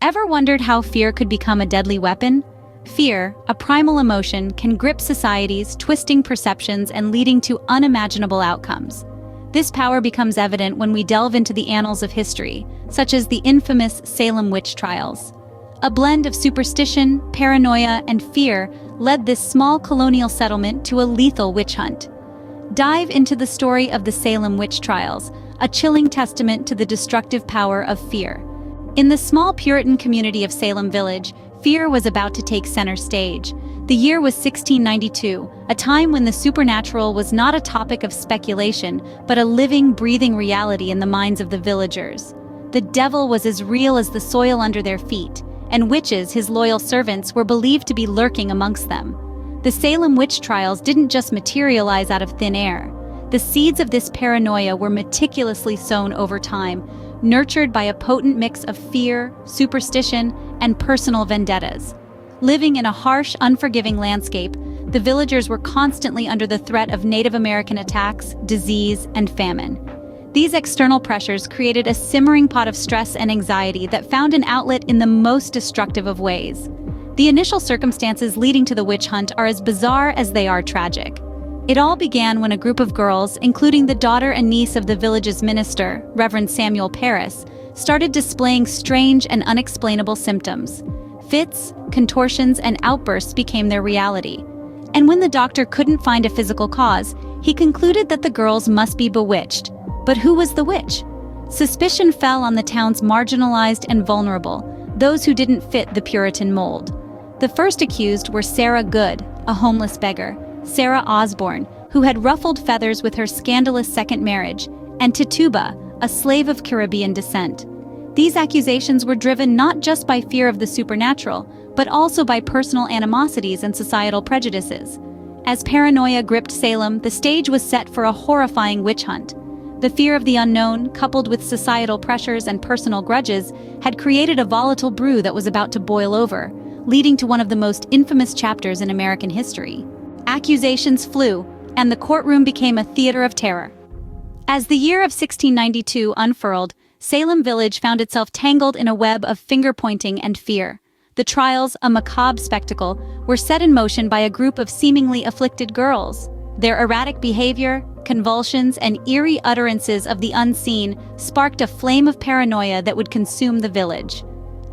Ever wondered how fear could become a deadly weapon? Fear, a primal emotion, can grip societies, twisting perceptions and leading to unimaginable outcomes. This power becomes evident when we delve into the annals of history, such as the infamous Salem Witch Trials. A blend of superstition, paranoia, and fear led this small colonial settlement to a lethal witch hunt. Dive into the story of the Salem Witch Trials, a chilling testament to the destructive power of fear. In the small Puritan community of Salem Village, fear was about to take center stage. The year was 1692, a time when the supernatural was not a topic of speculation, but a living, breathing reality in the minds of the villagers. The devil was as real as the soil under their feet, and witches, his loyal servants, were believed to be lurking amongst them. The Salem Witch Trials didn't just materialize out of thin air. The seeds of this paranoia were meticulously sown over time, nurtured by a potent mix of fear, superstition, and personal vendettas. Living in a harsh, unforgiving landscape, the villagers were constantly under the threat of Native American attacks, disease, and famine. These external pressures created a simmering pot of stress and anxiety that found an outlet in the most destructive of ways. The initial circumstances leading to the witch hunt are as bizarre as they are tragic. It all began when a group of girls, including the daughter and niece of the village's minister, Reverend Samuel Parris, started displaying strange and unexplainable symptoms. Fits, contortions, and outbursts became their reality. And when the doctor couldn't find a physical cause, he concluded that the girls must be bewitched. But who was the witch? Suspicion fell on the town's marginalized and vulnerable, those who didn't fit the Puritan mold. The first accused were Sarah Good, a homeless beggar, Sarah Osborne, who had ruffled feathers with her scandalous second marriage, and Tituba, a slave of Caribbean descent. These accusations were driven not just by fear of the supernatural, but also by personal animosities and societal prejudices. As paranoia gripped Salem, the stage was set for a horrifying witch hunt. The fear of the unknown, coupled with societal pressures and personal grudges, had created a volatile brew that was about to boil over, leading to one of the most infamous chapters in American history. Accusations flew, and the courtroom became a theater of terror. As the year of 1692 unfurled, Salem Village found itself tangled in a web of finger-pointing and fear. The trials, a macabre spectacle, were set in motion by a group of seemingly afflicted girls. Their erratic behavior, convulsions, and eerie utterances of the unseen sparked a flame of paranoia that would consume the village.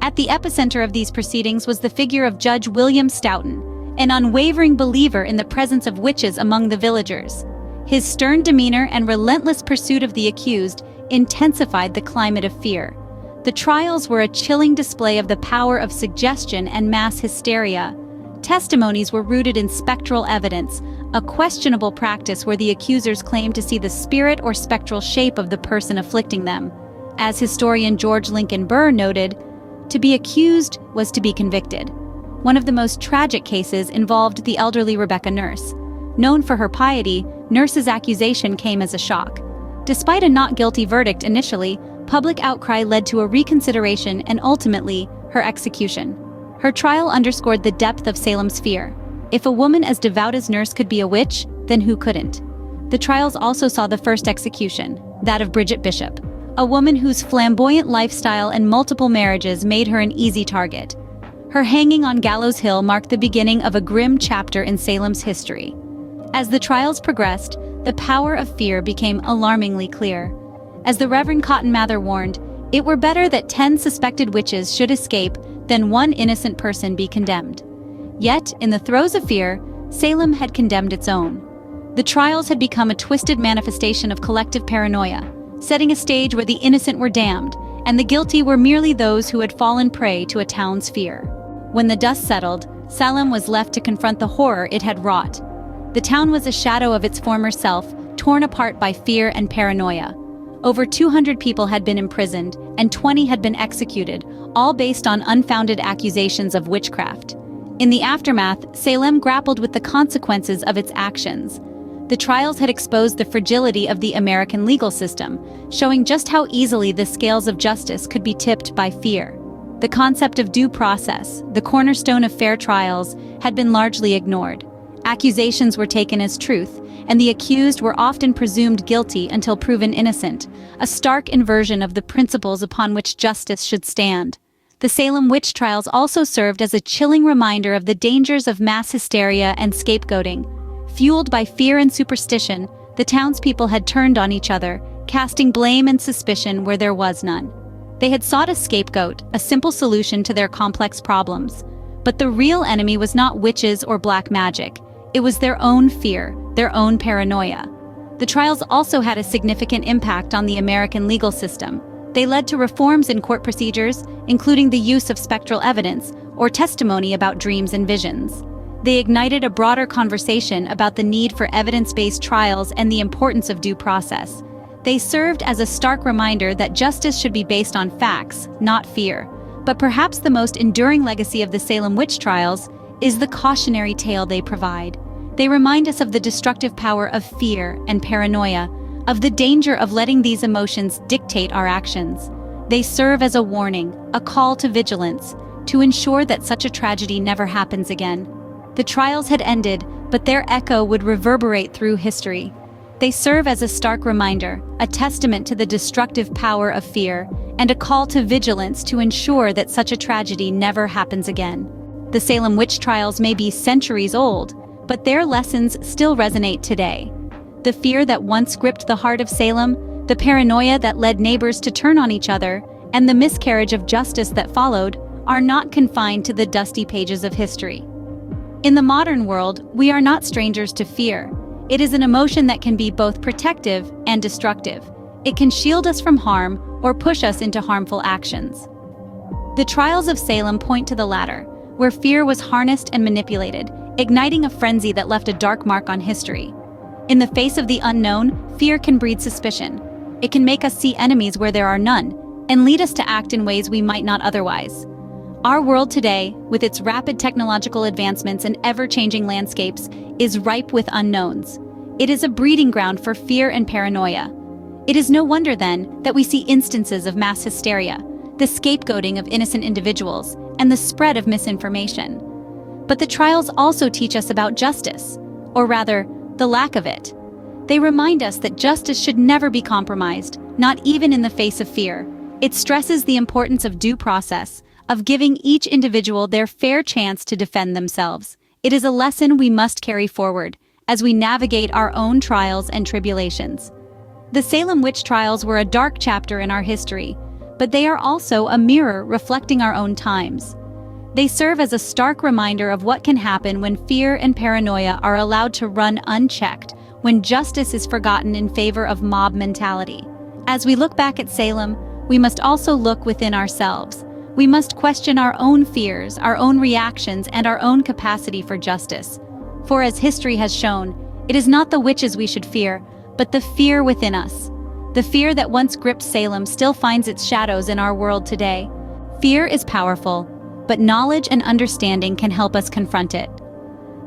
At the epicenter of these proceedings was the figure of Judge William Stoughton, an unwavering believer in the presence of witches among the villagers. His stern demeanor and relentless pursuit of the accused intensified the climate of fear. The trials were a chilling display of the power of suggestion and mass hysteria. Testimonies were rooted in spectral evidence, a questionable practice where the accusers claimed to see the spirit or spectral shape of the person afflicting them. As historian George Lincoln Burr noted, to be accused was to be convicted. One of the most tragic cases involved the elderly Rebecca Nurse. Known for her piety, Nurse's accusation came as a shock. Despite a not guilty verdict initially, public outcry led to a reconsideration and ultimately, her execution. Her trial underscored the depth of Salem's fear. If a woman as devout as Nurse could be a witch, then who couldn't? The trials also saw the first execution, that of Bridget Bishop, a woman whose flamboyant lifestyle and multiple marriages made her an easy target. Her hanging on Gallows Hill marked the beginning of a grim chapter in Salem's history. As the trials progressed, the power of fear became alarmingly clear. As the Reverend Cotton Mather warned, it were better that 10 suspected witches should escape than one innocent person be condemned. Yet, in the throes of fear, Salem had condemned its own. The trials had become a twisted manifestation of collective paranoia, setting a stage where the innocent were damned, and the guilty were merely those who had fallen prey to a town's fear. When the dust settled, Salem was left to confront the horror it had wrought. The town was a shadow of its former self, torn apart by fear and paranoia. Over 200 people had been imprisoned, and 20 had been executed, all based on unfounded accusations of witchcraft. In the aftermath, Salem grappled with the consequences of its actions. The trials had exposed the fragility of the American legal system, showing just how easily the scales of justice could be tipped by fear. The concept of due process, the cornerstone of fair trials, had been largely ignored. Accusations were taken as truth, and the accused were often presumed guilty until proven innocent, a stark inversion of the principles upon which justice should stand. The Salem Witch Trials also served as a chilling reminder of the dangers of mass hysteria and scapegoating. Fueled by fear and superstition, the townspeople had turned on each other, casting blame and suspicion where there was none. They had sought a scapegoat, a simple solution to their complex problems. But the real enemy was not witches or black magic. It was their own fear, their own paranoia. The trials also had a significant impact on the American legal system. They led to reforms in court procedures, including the use of spectral evidence or testimony about dreams and visions. They ignited a broader conversation about the need for evidence-based trials and the importance of due process. They served as a stark reminder that justice should be based on facts, not fear. But perhaps the most enduring legacy of the Salem Witch Trials is the cautionary tale they provide. They remind us of the destructive power of fear and paranoia, of the danger of letting these emotions dictate our actions. They serve as a warning, a call to vigilance, to ensure that such a tragedy never happens again. The trials had ended, but their echo would reverberate through history. They serve as a stark reminder, a testament to the destructive power of fear, and a call to vigilance to ensure that such a tragedy never happens again. The Salem Witch Trials may be centuries old, but their lessons still resonate today. The fear that once gripped the heart of Salem, the paranoia that led neighbors to turn on each other, and the miscarriage of justice that followed, are not confined to the dusty pages of history. In the modern world, we are not strangers to fear. It is an emotion that can be both protective and destructive. It can shield us from harm or push us into harmful actions. The trials of Salem point to the latter, where fear was harnessed and manipulated, igniting a frenzy that left a dark mark on history. In the face of the unknown, fear can breed suspicion. It can make us see enemies where there are none, and lead us to act in ways we might not otherwise. Our world today, with its rapid technological advancements and ever-changing landscapes, is ripe with unknowns. It is a breeding ground for fear and paranoia. It is no wonder, then, that we see instances of mass hysteria, the scapegoating of innocent individuals, and the spread of misinformation. But the trials also teach us about justice, or rather, the lack of it. They remind us that justice should never be compromised, not even in the face of fear. It stresses the importance of due process, of giving each individual their fair chance to defend themselves. It is a lesson we must carry forward as we navigate our own trials and tribulations. The Salem Witch Trials were a dark chapter in our history, but they are also a mirror reflecting our own times. They serve as a stark reminder of what can happen when fear and paranoia are allowed to run unchecked, when justice is forgotten in favor of mob mentality. As we look back at Salem, we must also look within ourselves. We must question our own fears, our own reactions, and our own capacity for justice. For as history has shown, it is not the witches we should fear, but the fear within us. The fear that once gripped Salem still finds its shadows in our world today. Fear is powerful, but knowledge and understanding can help us confront it.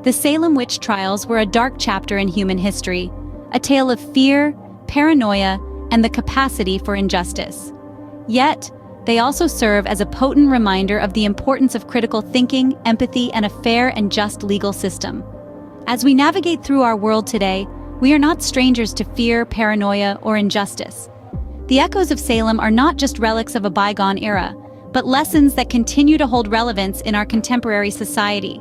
The Salem Witch Trials were a dark chapter in human history, a tale of fear, paranoia, and the capacity for injustice. Yet, they also serve as a potent reminder of the importance of critical thinking, empathy, and a fair and just legal system. As we navigate through our world today, we are not strangers to fear, paranoia, or injustice. The echoes of Salem are not just relics of a bygone era, but lessons that continue to hold relevance in our contemporary society.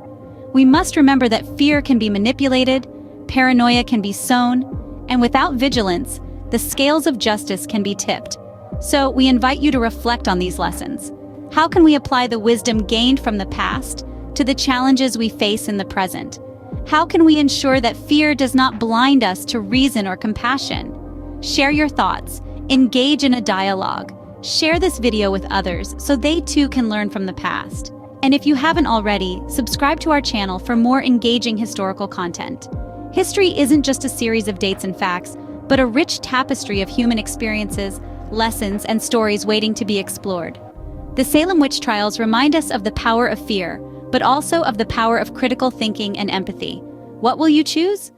We must remember that fear can be manipulated, paranoia can be sown, and without vigilance, the scales of justice can be tipped. So we invite you to reflect on these lessons. How can we apply the wisdom gained from the past to the challenges we face in the present? How can we ensure that fear does not blind us to reason or compassion? Share your thoughts, engage in a dialogue, share this video with others so they too can learn from the past. And if you haven't already, subscribe to our channel for more engaging historical content. History isn't just a series of dates and facts, but a rich tapestry of human experiences, lessons, and stories waiting to be explored. The Salem Witch Trials remind us of the power of fear, but also of the power of critical thinking and empathy. What will you choose?